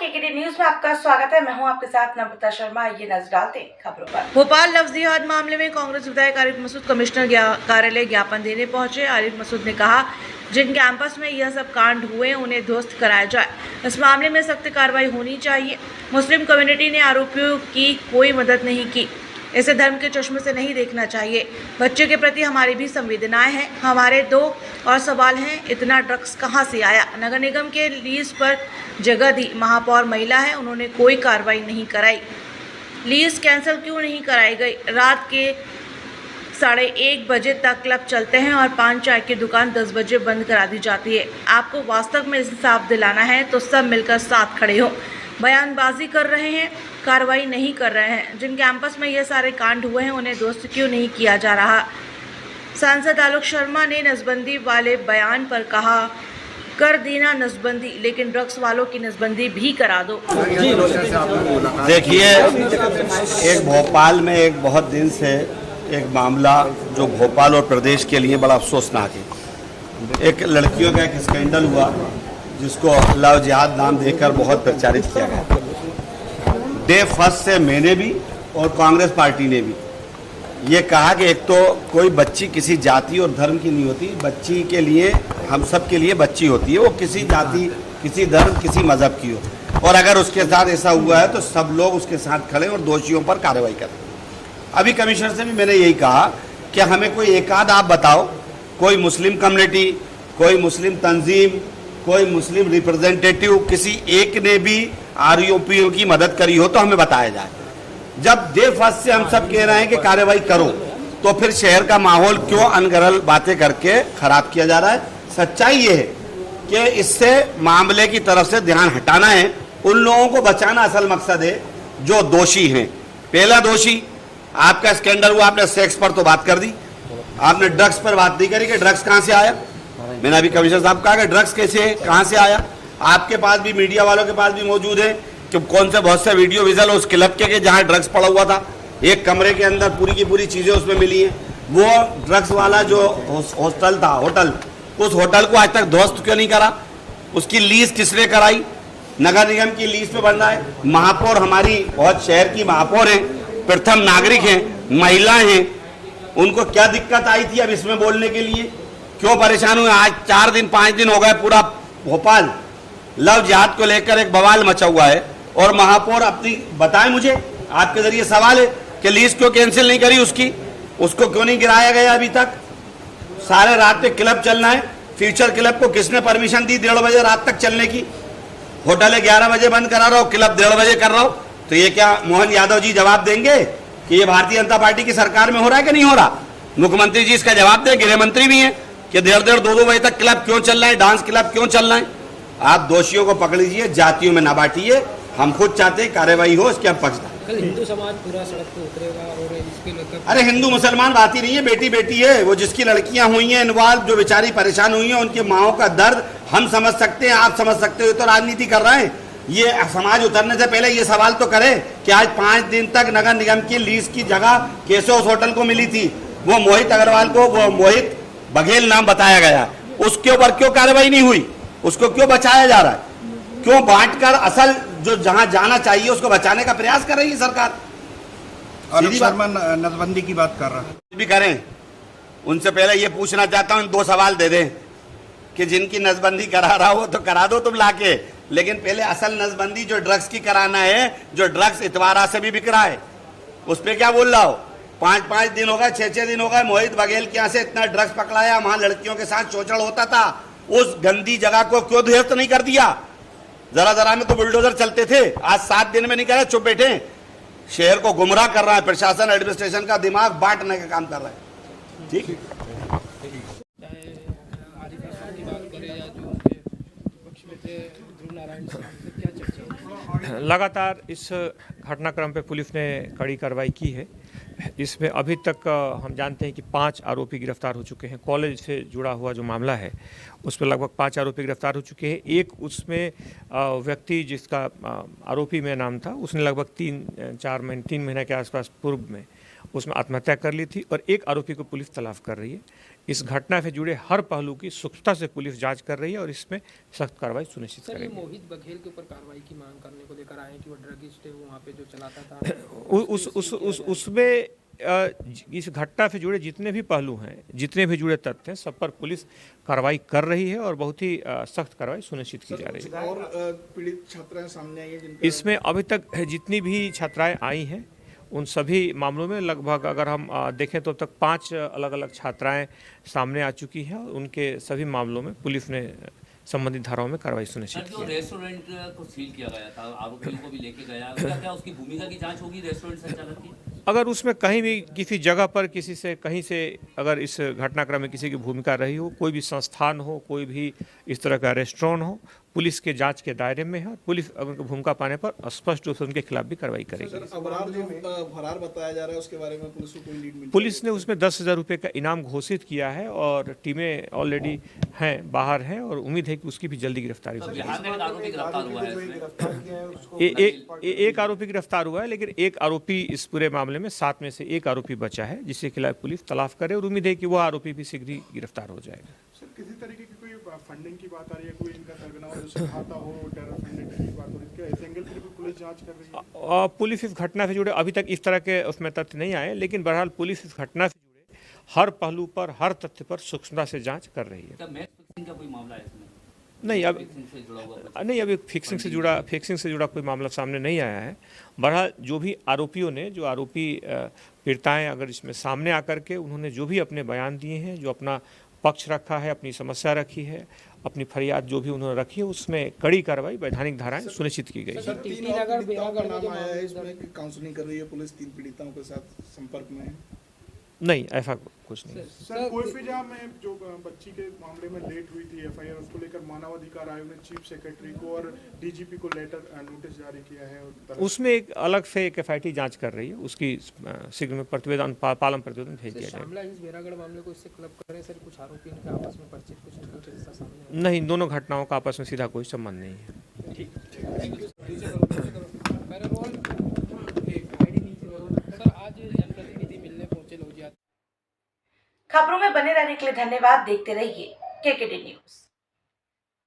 KKD news में आपका स्वागत है। मैं हूं आपके साथ नम्रता शर्मा। ये नजर डालते हैं खबरों पर। भोपाल लफ्ज़ जिहाद मामले में कांग्रेस विधायक आरिफ मसूद कमिश्नर कार्यालय ज्ञापन देने पहुंचे। आरिफ मसूद ने कहा, जिन कैंपस में यह सब कांड हुए उन्हें ध्वस्त कराया जाए। इस मामले में सख्त कार्रवाई होनी चाहिए। मुस्लिम कम्युनिटी ने आरोपियों की कोई मदद नहीं की। इसे धर्म के चश्मे से नहीं देखना चाहिए। बच्चे के प्रति हमारी भी संवेदनाएं हैं। हमारे दो और सवाल हैं, इतना ड्रग्स कहां से आया? नगर निगम के लीज पर जगह दी, महापौर महिला है, उन्होंने कोई कार्रवाई नहीं कराई। लीज कैंसिल क्यों नहीं कराई गई? रात के 1:30 बजे तक क्लब चलते हैं और पान चाय की दुकान 10 बजे बंद करा दी जाती है। आपको वास्तव में इंसाफ दिलाना है तो सब मिलकर साथ खड़े हो। बयानबाजी कर रहे हैं, कार्रवाई नहीं कर रहे हैं। जिन कैंपस में ये सारे कांड हुए हैं उन्हें दुरुस्त क्यों नहीं किया जा रहा? सांसद आलोक शर्मा ने नसबंदी वाले बयान पर कहा, कर देना नसबंदी, लेकिन ड्रग्स वालों की नसबंदी भी करा दो। देखिए, एक भोपाल में एक बहुत दिन से एक मामला जो भोपाल और प्रदेश के लिए बड़ा अफसोसनाक है। एक लड़कियों का एक स्कैंडल हुआ जिसको लव जिहाद नाम देकर बहुत प्रचारित किया गया। डे फर्स्ट से मैंने भी और कांग्रेस पार्टी ने भी ये कहा कि एक तो कोई बच्ची किसी जाति और धर्म की नहीं होती। बच्ची के लिए, हम सब के लिए बच्ची होती है, वो किसी जाति, किसी धर्म, किसी मजहब की हो। और अगर उसके साथ ऐसा हुआ है तो सब लोग उसके साथ खड़े और दोषियों पर कार्रवाई करें। अभी कमिश्नर से भी मैंने यही कहा कि हमें कोई एक आध आप बताओ, कोई मुस्लिम कम्युनिटी, कोई मुस्लिम तंजीम, कोई मुस्लिम रिप्रेजेंटेटिव, किसी एक ने भी आरोपियों की मदद करी हो तो हमें बताया जाए। जब डे फर्स्ट से हम सब कह रहे हैं कि कार्रवाई करो, तो फिर शहर का माहौल क्यों अनगढ़ बातें करके खराब किया जा रहा है? सच्चाई ये है कि इससे मामले की तरफ से ध्यान हटाना है। उन लोगों को बचाना असल मकसद है जो दोषी हैं। पहला दोषी, आपका स्कैंडल हुआ, आपने सेक्स पर तो बात कर दी, आपने ड्रग्स पर बात नहीं करी कि ड्रग्स कहां से आया। मैंने अभी कमिश्नर साहब कहा कि ड्रग्स कैसे, कहां से आया। आपके पास भी, मीडिया वालों के पास भी मौजूद है कि कौन से बहुत से वीडियो विजुअल उस क्लब के जहां ड्रग्स पड़ा हुआ था। एक कमरे के अंदर पूरी की पूरी चीजें उसमें मिली हैं। वो ड्रग्स वाला जो हॉस्टल था, होटल, उस होटल को आज तक ध्वस्त क्यों नहीं करा? उसकी लीज किसने कराई? नगर निगम की लीज पे बन रहा है। महापौर हमारी बहुत शहर की महापौर है, प्रथम नागरिक हैं, महिला हैं, उनको क्या दिक्कत आई थी अब इसमें बोलने के लिए? क्यों परेशान हुए? आज 4 दिन 5 दिन हो गए, पूरा भोपाल लव जिहाद को लेकर एक बवाल मचा हुआ है। और महापौर अपनी बताएं, मुझे आपके जरिए सवाल है कि लीज क्यों कैंसिल नहीं करी उसकी, उसको क्यों नहीं गिराया गया अभी तक? सारे रात में क्लब चलना है। फ्यूचर क्लब को किसने परमिशन दी 1:30 बजे रात तक चलने की? होटल 11 बजे बंद करा रहा हो, क्लब 1:30 बजे कर रहा हो। तो ये क्या मोहन यादव जी जवाब देंगे कि ये भारतीय जनता पार्टी की सरकार में हो रहा है कि नहीं हो रहा? मुख्यमंत्री जी इसका जवाब दें, गृह मंत्री भी हैं, कि 1:30 2-2 बजे तक क्लब क्यों चल रहा है, डांस क्लब क्यों चल रहा है? आप दोषियों को पकड़ लीजिए, जातियों में ना बांटिए। हम खुद चाहते हैं कार्रवाई हो, इसके हम पक्षधर। कल हिंदू समाज पूरा सड़क पे उतरेगा और इसके लेकर, अरे हिंदू मुसलमान बात ही नहीं है, बेटी बेटी है। वो जिसकी लड़कियां हुई हैं इन्वॉल्व, जो बेचारी परेशान हुई हैं, उनकी माओं का दर्द हम समझ सकते हैं, आप समझ सकते हो। तो राजनीति कर रहे हैं। ये समाज उतरने से पहले ये सवाल तो करें कि आज 5 दिन तक नगर निगम की लीज की जगह कैसे उस होटल को मिली थी? वो मोहित अग्रवाल को, वो मोहित बघेल नाम बताया गया, उसके ऊपर क्यों कार्रवाई नहीं हुई? उसको क्यों बचाया जा रहा है? क्यों बांटकर असल जो जहां जाना चाहिए उसको बचाने का प्रयास कर रही है सरकार? और शर्मा नसबंदी की बात कर रहा है भी करें। उनसे पहले ये पूछना चाहता हूं, 2 सवाल दे दें कि जिनकी नसबंदी करा रहा हो तो करा दो तुम लाके, लेकिन पहले असल नसबंदी जो ड्रग्स की कराना है, जो ड्रग्स इतवारा से भी बिक रहा है, उस पर क्या बोल रहा हो? 5-5 दिन हो गए, 6-6 दिन हो गए, मोहित बघेल के यहाँ से इतना ड्रग्स पकड़ाया, वहां लड़कियों के साथ शोषण होता था। उस गंदी जगह को क्यों ध्वस्त नहीं कर दिया? जरा में तो बुलडोजर चलते थे, आज 7 दिन में नहीं करे, चुप बैठे। शहर को गुमराह कर रहा है प्रशासन, एडमिनिस्ट्रेशन का दिमाग बांटने का काम कर रहा है। ठीक, लगातार इस घटनाक्रम पे पुलिस ने कड़ी कार्रवाई की है। इसमें अभी तक हम जानते हैं कि 5 आरोपी गिरफ्तार हो चुके हैं। कॉलेज से जुड़ा हुआ जो मामला है उस पर लगभग 5 आरोपी गिरफ्तार हो चुके हैं। एक उसमें व्यक्ति जिसका आरोपी में नाम था, उसने लगभग 3 महीने के आसपास पूर्व में उसमें आत्महत्या कर ली थी और एक आरोपी को पुलिस तलाश कर रही है। इस घटना से जुड़े हर पहलू की सूक्ष्मता से पुलिस जांच कर रही है और इसमें सख्त कार्रवाई सुनिश्चित सर, ये करेगी। मोहित बघेल के ऊपर कार्रवाई की मांग करने को लेकर आए हैं कि वो ड्रगिस्ट है, वो वहाँ पे जो चलाता था उसमें इस घटना से जुड़े जितने भी पहलू हैं, जितने भी जुड़े तथ्य हैं, सब पर पुलिस कार्रवाई कर रही है और बहुत ही सख्त कार्रवाई सुनिश्चित की जा रही है। और पीड़ित छात्राएं सामने आई हैं जिनका इसमें अभी तक जितनी भी छात्राएं आई हैं उन सभी मामलों में लगभग अगर हम देखें तो अब तक 5 अलग अलग छात्राएं सामने आ चुकी हैं और उनके सभी मामलों में पुलिस ने संबंधित धाराओं में कार्रवाई सुनिश्चित की जो है। रेस्टोरेंट को सील किया गया था, आरोपियों को भी लेके गया, क्या उसकी भूमिका की जांच होगी रेस्टोरेंट संचालक की? अगर उसमें कहीं भी किसी जगह पर किसी से कहीं से अगर इस घटनाक्रम में किसी की भूमिका रही हो, कोई भी संस्थान हो, कोई भी इस तरह का रेस्टोरेंट हो, पुलिस के जांच के दायरे में है। पुलिस अगर उनकी भूमिका पाने पर स्पष्ट रूप से उनके खिलाफ भी कार्रवाई करेगी। अबरार जो फरार बताया जा रहा है उसके बारे में पुलिस को कोई लीड मिली? पुलिस ने उसमें 10,000 रुपये का इनाम घोषित किया है और टीमें ऑलरेडी हैं, बाहर हैं और उम्मीद है कि उसकी भी जल्दी गिरफ्तारी होगी। बिहार में एक आरोपी गिरफ्तार हुआ है इसमें। एक आरोपी गिरफ्तार हुआ है, लेकिन एक आरोपी इस पूरे मामले में 7 में से एक आरोपी बचा है जिसके खिलाफ पुलिस तलाश करे और उम्मीद है कि वह आरोपी भी शीघ्र ही गिरफ्तार हो जाएगा। सर, किसी तरीके की कोई फंडिंग की बात आ रही है, कोई इनका सरगना हो जो खाता हो, टेरर फंडिंग की बात हो रही है, क्या इस एंगल पर भी पुलिस जांच कर रही है? पुलिस इस घटना से जुड़े अभी तक इस तरह के उसमें तथ्य नहीं आए, लेकिन बहरहाल पुलिस इस घटना से जुड़े हर पहलू पर, हर तथ्य पर सूक्ष्मता से जांच कर रही है। क्या मैच फिक्सिंग का कोई मामला है इसमें? नहीं, अब फिक्सिंग से जुड़ा हुआ कुछ? नहीं, अभी फिक्सिंग से जुड़ा कोई मामला सामने नहीं आया है। बहरहाल जो भी आरोपियों ने, जो आरोपी पीड़िताएं अगर इसमें सामने आकर के उन्होंने जो भी अपने बयान दिए हैं, जो अपना पक्ष रखा है, अपनी समस्या रखी है, अपनी फरियाद जो भी उन्होंने रखी है, उसमें कड़ी कार्रवाई, वैधानिक धाराएं सुनिश्चित की गई है। 3 पीड़िताओं का नाम आया है इसमें कि काउंसलिंग कर रही है पुलिस, 3 पीड़िताओं के साथ संपर्क में है। नहीं, ऐसा कुछ नहीं। सर, कोईफिजा में जो बच्ची के मामले में लेट हुई थी एफआईआर, उसको लेकर मानवाधिकार आयोग ने चीफ सेक्रेटरी को और डीजीपी को लेटर नोटिस जारी किया है। उसमें एक अलग से एक एफआईटी जांच कर रही है, उसकी शीघ्र में प्रतिवेदन पालम प्रतिवेदन भेज दिया जाएगा। श्यामला हिल्स बेरागढ़ मामले को इससे क्लब करें सर, कुछ आरोपी इनके आपस में परिचित, कुछ निकल के रिश्ता सामने? नहीं, दोनों घटनाओं का आपस में सीधा कोई संबंध नहीं है। सर, आज जनप्रतिनिधि मिलने पहुंचे लोग। खबरों में बने रहने के लिए धन्यवाद। देखते रहिए केकेडी न्यूज।